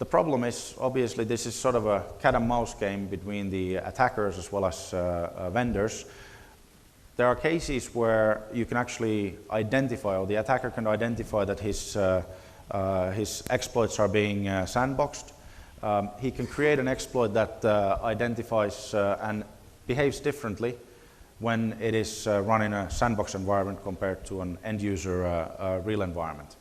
The problem is, obviously, this is sort of a cat and mouse game between the attackers as well as vendors. There are cases where you can actually identify, or the attacker can identify that his exploits are being sandboxed. He can create an exploit that identifies and behaves differently when it is run in a sandbox environment compared to an end user real environment.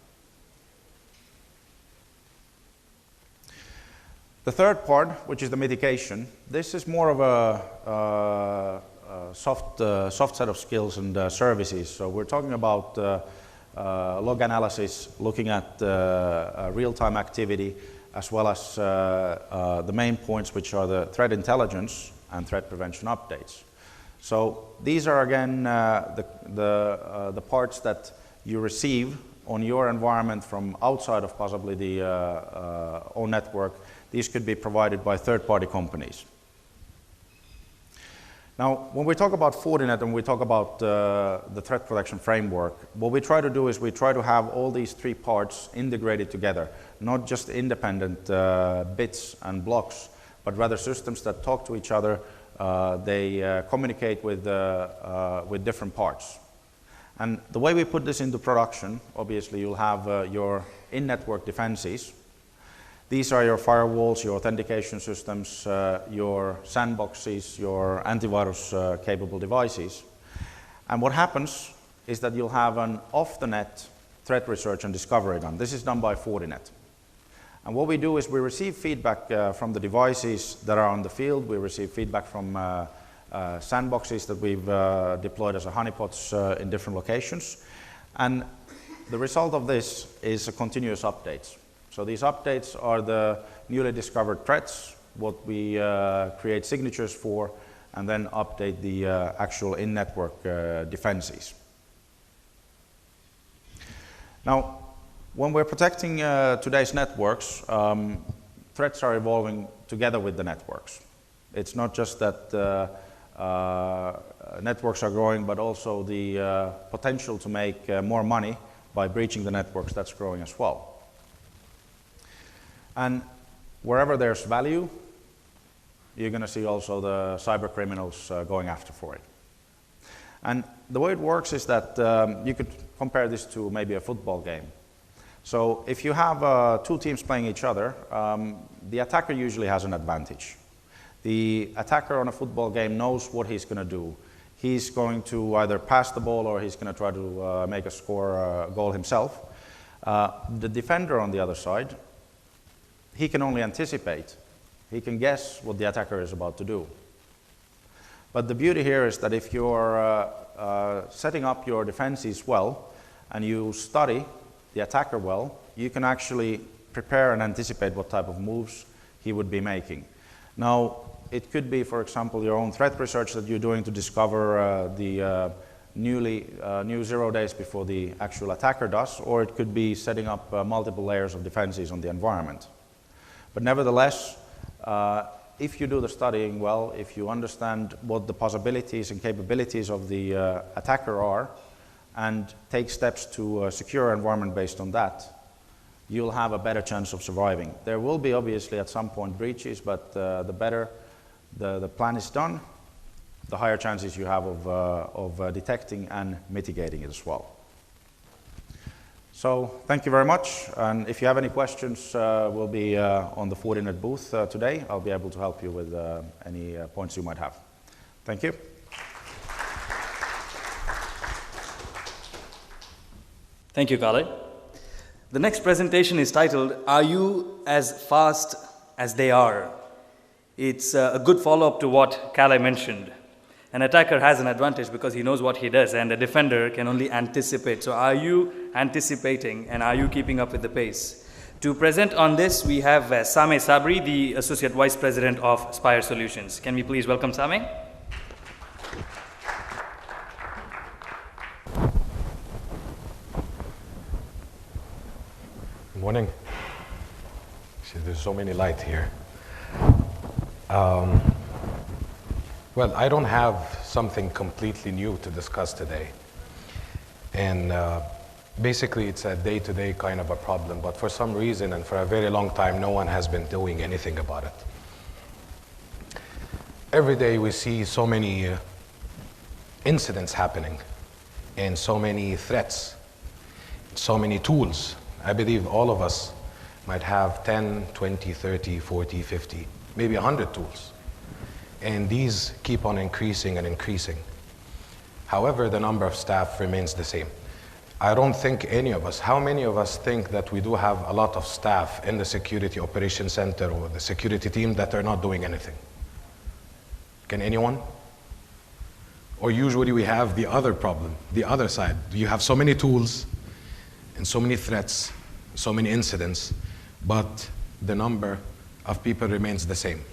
The third part, which is the mitigation, this is more of a soft set of skills and services. So we're talking about log analysis, looking at real-time activity, as well as the main points, which are the threat intelligence and threat prevention updates. So these are again the parts that you receive on your environment from outside of possibly the own network. These could be provided by third-party companies. Now, when we talk about Fortinet and we talk about the threat protection framework, what we try to do is we try to have all these three parts integrated together, not just independent bits and blocks, but rather systems that talk to each other. They communicate with different parts. And the way we put this into production, obviously you'll have your in-network defenses. These are your firewalls, your authentication systems, your sandboxes, your antivirus capable devices. And what happens is that you'll have an off-the-net threat research and discovery done. This is done by Fortinet. And what we do is we receive feedback from the devices that are on the field. We receive feedback from sandboxes that we've deployed as a honeypots in different locations. And the result of this is a continuous updates. So these updates are the newly discovered threats, what we create signatures for, and then update the actual in-network defenses. Now, when we're protecting today's networks, threats are evolving together with the networks. It's not just that networks are growing, but also the potential to make more money by breaching the networks, that's growing as well. And wherever there's value, you're going to see also the cyber criminals going after for it. And the way it works is that you could compare this to maybe a football game. So if you have two teams playing each other, the attacker usually has an advantage. The attacker on a football game knows what he's going to do. He's going to either pass the ball or he's going to try to make a goal himself. The defender on the other side, he can only anticipate. He can guess what the attacker is about to do. But the beauty here is that if you're setting up your defenses well and you study the attacker well, you can actually prepare and anticipate what type of moves he would be making. Now, it could be, for example, your own threat research that you're doing to discover the new 0 days before the actual attacker does, or it could be setting up multiple layers of defenses on the environment. But nevertheless, if you do the studying well, if you understand what the possibilities and capabilities of the attacker are, and take steps to secure your environment based on that, you'll have a better chance of surviving. There will be obviously at some point breaches, but the better the plan is done, the higher chances you have of detecting and mitigating it as well. So thank you very much, and if you have any questions, we'll be on the Fortinet booth today. I'll be able to help you with any points you might have. Thank you. Thank you, Kalle. The next presentation is titled, Are You as Fast as They Are? It's a good follow-up to what Kalle mentioned. An attacker has an advantage because he knows what he does, and a defender can only anticipate. So are you anticipating, and are you keeping up with the pace? To present on this, we have Sameh Sabry, the Associate Vice President of Spire Solutions. Can we please welcome Sameh? Good morning. See, there's so many light here. Well, I don't have something completely new to discuss today. And Basically, it's a day-to-day kind of a problem, but for some reason and for a very long time, no one has been doing anything about it. Every day we see so many incidents happening and so many threats, so many tools. I believe all of us might have 10, 20, 30, 40, 50, maybe 100 tools. And these keep on increasing and increasing. However, the number of staff remains the same. I don't think any of us, how many of us think that we do have a lot of staff in the security operations center or the security team that are not doing anything? Can anyone? Or usually we have the other problem, the other side. You have so many tools and so many threats, so many incidents, but the number of people remains the same.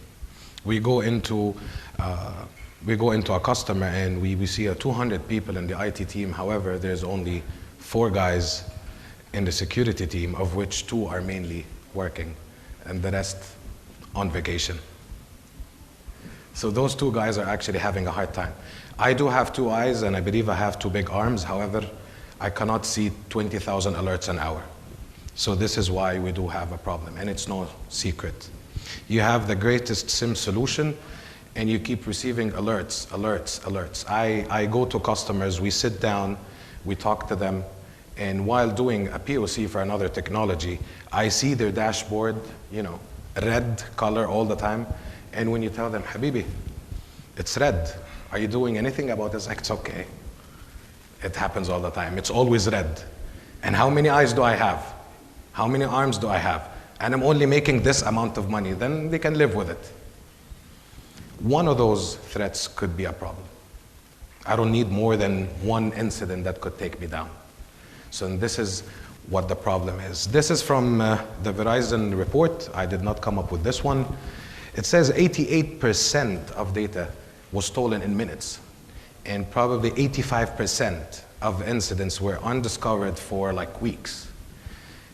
We go into a customer and we see 200 people in the IT team. However, there's only 4 guys in the security team, of which 2 are mainly working and the rest on vacation. So those 2 guys are actually having a hard time. I do have 2 eyes and I believe I have 2 big arms. However, I cannot see 20,000 alerts an hour. So this is why we do have a problem, and it's no secret. You have the greatest SIM solution and you keep receiving alerts, alerts, alerts. I go to customers, we sit down, we talk to them, and while doing a POC for another technology, I see their dashboard, red color all the time. And when you tell them, Habibi, it's red. Are you doing anything about this? It's okay. It happens all the time. It's always red. And how many eyes do I have? How many arms do I have? And I'm only making this amount of money. Then they can live with it. One of those threats could be a problem. I don't need more than one incident that could take me down. So this is what the problem is. This is from the Verizon report. I did not come up with this one. It says 88% of data was stolen in minutes, and probably 85% of incidents were undiscovered for like weeks.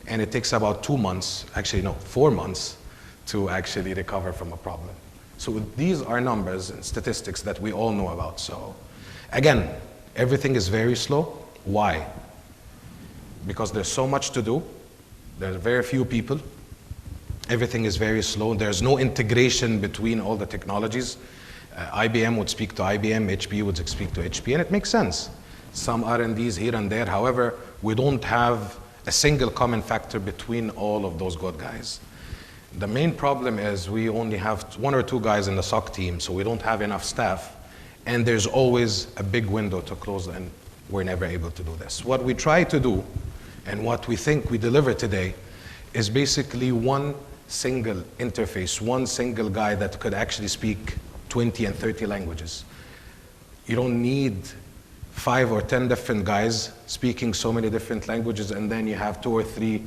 And it takes about 2 months, actually no, 4 months to actually recover from a problem. So these are numbers and statistics that we all know about. So again, everything is very slow. Why? Because there's so much to do. There's very few people. Everything is very slow. There's no integration between all the technologies. IBM would speak to IBM, HP would speak to HP, and it makes sense. Some R&Ds here and there. However, we don't have a single common factor between all of those good guys. The main problem is we only have 1 or 2 guys in the SOC team, so we don't have enough staff, and there's always a big window to close, and we're never able to do this. What we try to do, and what we think we deliver today, is basically one single interface, one single guy that could actually speak 20 and 30 languages. You don't need 5 or 10 different guys speaking so many different languages, and then you have 2 or 3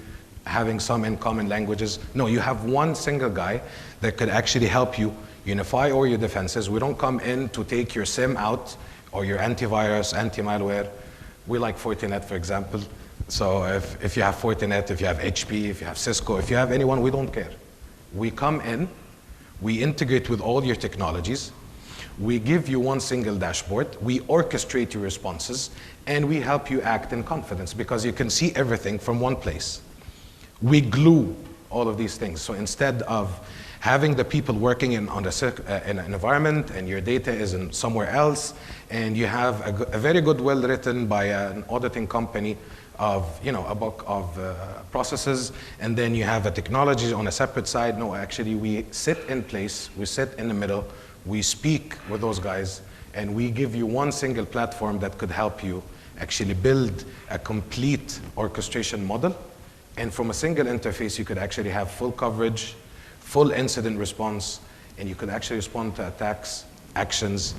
having some in common languages. No, you have one single guy that could actually help you unify all your defenses. We don't come in to take your SIM out or your antivirus, anti-malware. We like Fortinet, for example. So if you have Fortinet, if you have HP, if you have Cisco, if you have anyone, we don't care. We come in, we integrate with all your technologies, we give you one single dashboard, we orchestrate your responses, and we help you act in confidence because you can see everything from one place. We glue all of these things. So instead of having the people working in an environment and your data is in somewhere else, and you have a very good, well written by an auditing company of, a book of processes, and then you have a technology on a separate side. No, actually we sit in place, we sit in the middle, we speak with those guys, and we give you one single platform that could help you actually build a complete orchestration model. And from a single interface, you could actually have full coverage, full incident response, and you could actually respond to attacks, actions,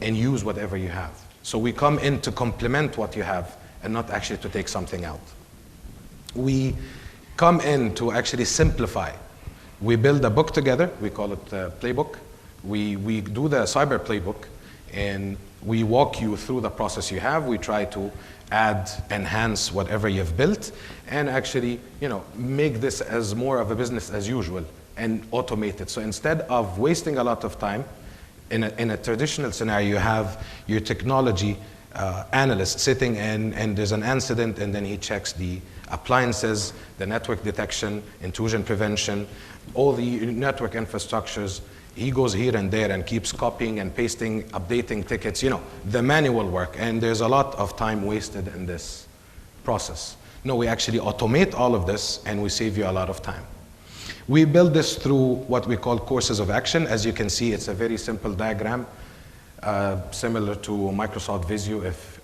and use whatever you have. So we come in to complement what you have and not actually to take something out. We come in to actually simplify. We build a book together, we call it Playbook. We do the cyber playbook, and we walk you through the process you have. We try to add, enhance whatever you've built, and actually, make this as more of a business as usual and automate it. So instead of wasting a lot of time, in a traditional scenario, you have your technology analyst sitting in, and there's an incident, and then he checks the appliances, the network detection, intrusion prevention, all the network infrastructures. He goes here and there and keeps copying and pasting, updating tickets, the manual work, and there's a lot of time wasted in this process. No, we actually automate all of this, and we save you a lot of time. We build this through what we call courses of action. As you can see, it's a very simple diagram, similar to Microsoft Visio, if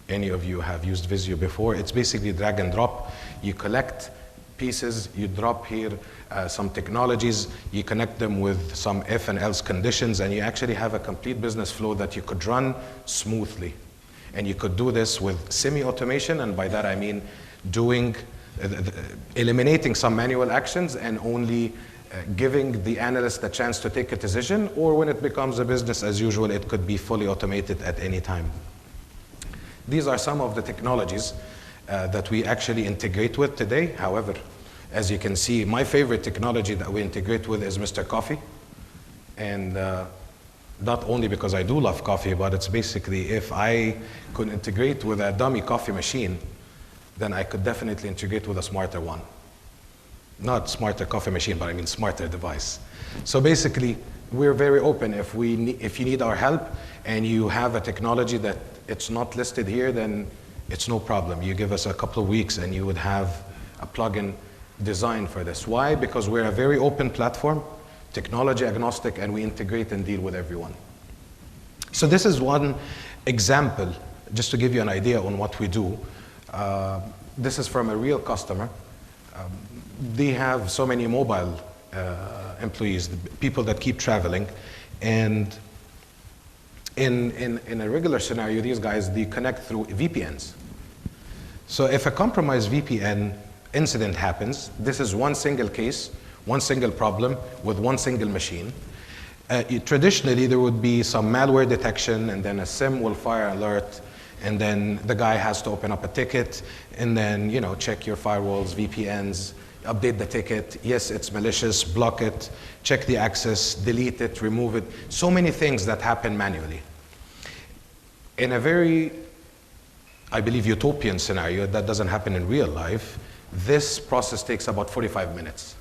any of you have used Visio before. It's basically drag and drop. You collect pieces, you drop here some technologies, you connect them with some if and else conditions, and you actually have a complete business flow that you could run smoothly. And you could do this with semi-automation, and by that I mean eliminating some manual actions and only giving the analyst a chance to take a decision, or when it becomes a business as usual, it could be fully automated at any time. These are some of the technologies that we actually integrate with today. However, as you can see, my favorite technology that we integrate with is Mr. Coffee. And not only because I do love coffee, but it's basically if I could integrate with a dummy coffee machine, then I could definitely integrate with a smarter one. Not smarter coffee machine, but I mean smarter device. So basically, we're very open. If you need our help and you have a technology that it's not listed here, then it's no problem. You give us a couple of weeks and you would have a plugin designed for this. Why? Because we're a very open platform, technology agnostic, and we integrate and deal with everyone. So this is one example, just to give you an idea on what we do. This is from a real customer. They have so many mobile employees, people that keep traveling, and in a regular scenario, these guys, they connect through VPNs. So if a compromised VPN incident happens, this is one single case, one single problem with one single machine. Traditionally, there would be some malware detection, and then a SIM will fire alert, and then the guy has to open up a ticket, and then check your firewalls, VPNs, update the ticket. Yes, it's malicious, block it, check the access, delete it, remove it. So many things that happen manually. In a very, I believe, utopian scenario that doesn't happen in real life, this process takes about 45 minutes.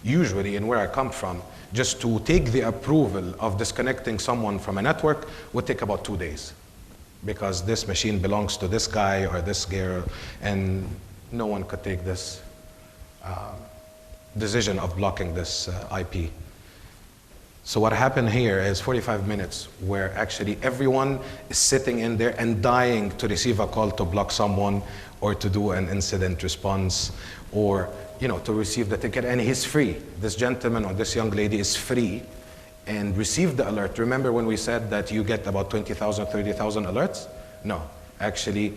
Usually, in where I come from, just to take the approval of disconnecting someone from a network would take about 2 days, because this machine belongs to this guy or this girl, and no one could take this decision of blocking this IP. So what happened here is 45 minutes where actually everyone is sitting in there and dying to receive a call to block someone or to do an incident response or to receive the ticket, and he's free. This gentleman or this young lady is free and received the alert. Remember when we said that you get about 20,000, 30,000 alerts? No, actually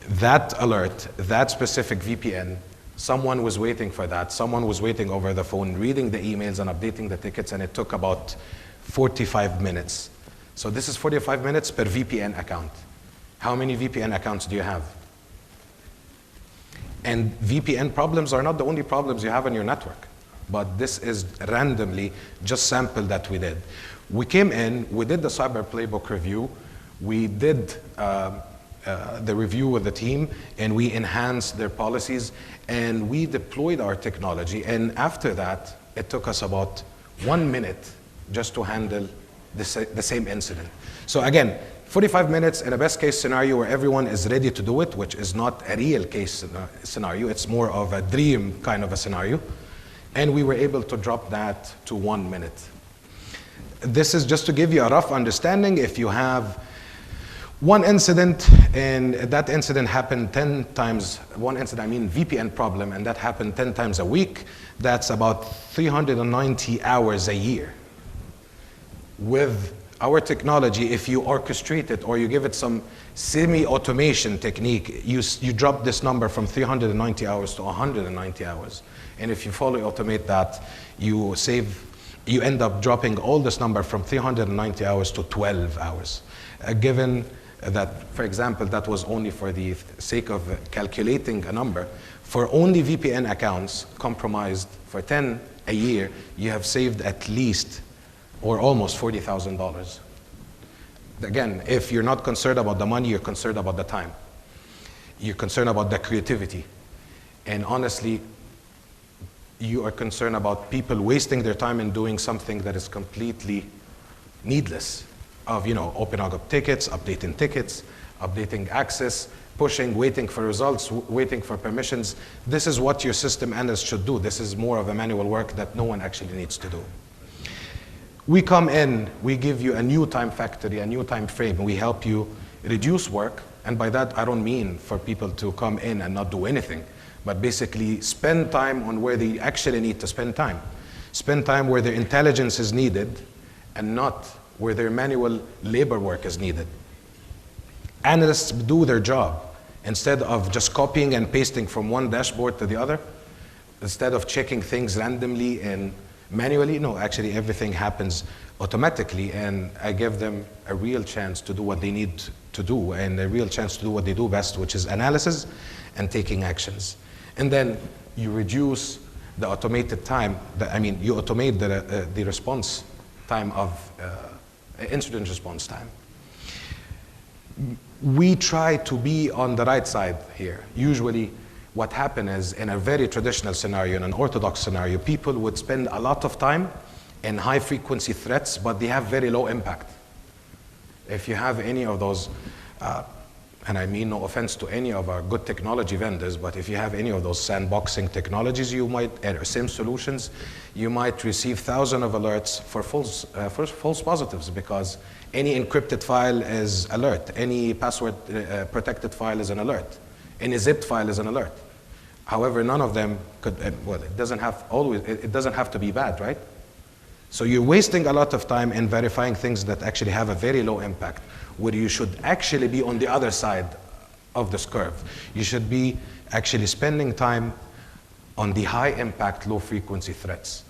that alert, that specific VPN, someone was waiting for that. Someone was waiting over the phone, reading the emails and updating the tickets, and it took about 45 minutes. So this is 45 minutes per VPN account. How many VPN accounts do you have? And VPN problems are not the only problems you have on your network, but this is randomly just sample that we did. We came in, we did the cyber playbook review, we did the review with the team, and we enhanced their policies, and we deployed our technology. And after that, it took us about 1 minute just to handle the same incident. So again, 45 minutes in a best case scenario where everyone is ready to do it, which is not a real case scenario, it's more of a dream kind of a scenario. And we were able to drop that to 1 minute. This is just to give you a rough understanding. If you have one incident, and that incident happened 10 times, one incident, I mean VPN problem, and that happened 10 times a week, that's about 390 hours a year. With our technology, if you orchestrate it or you give it some semi-automation technique, you drop this number from 390 hours to 190 hours. And if you fully automate that, you end up dropping all this number from 390 hours to 12 hours. Given that, for example, that was only for the sake of calculating a number, for only VPN accounts compromised for 10 a year, you have saved at least or almost $40,000. Again, if you're not concerned about the money, you're concerned about the time. You're concerned about the creativity. And honestly, you are concerned about people wasting their time in doing something that is completely needless. Of, opening up tickets, updating access, pushing, waiting for results, waiting for permissions. This is what your system analyst should do. This is more of a manual work that no one actually needs to do. We come in, we give you a new time factory, a new time frame, and we help you reduce work. And by that, I don't mean for people to come in and not do anything, but basically spend time on where they actually need to spend time. Spend time where their intelligence is needed and not where their manual labor work is needed. Analysts do their job. Instead of just copying and pasting from one dashboard to the other, instead of checking things randomly and manually, no, actually everything happens automatically, and I give them a real chance to do what they need to do and a real chance to do what they do best, which is analysis and taking actions. And then you reduce the automated time, you automate the response time of incident response time. We try to be on the right side here. Usually what happens is, in a very traditional scenario, in an orthodox scenario, people would spend a lot of time in high frequency threats, but they have very low impact. If you have any of those, and I mean no offense to any of our good technology vendors, but if you have any of those sandboxing technologies, you might, or SIM solutions, you might receive thousands of alerts for false positives, because any encrypted file is alert, any password protected file is an alert, any zipped file is an alert. However, none of them could, well, it doesn't have to be bad, right? So you're wasting a lot of time in verifying things that actually have a very low impact, where you should actually be on the other side of this curve. You should be actually spending time on the high impact, low frequency threats.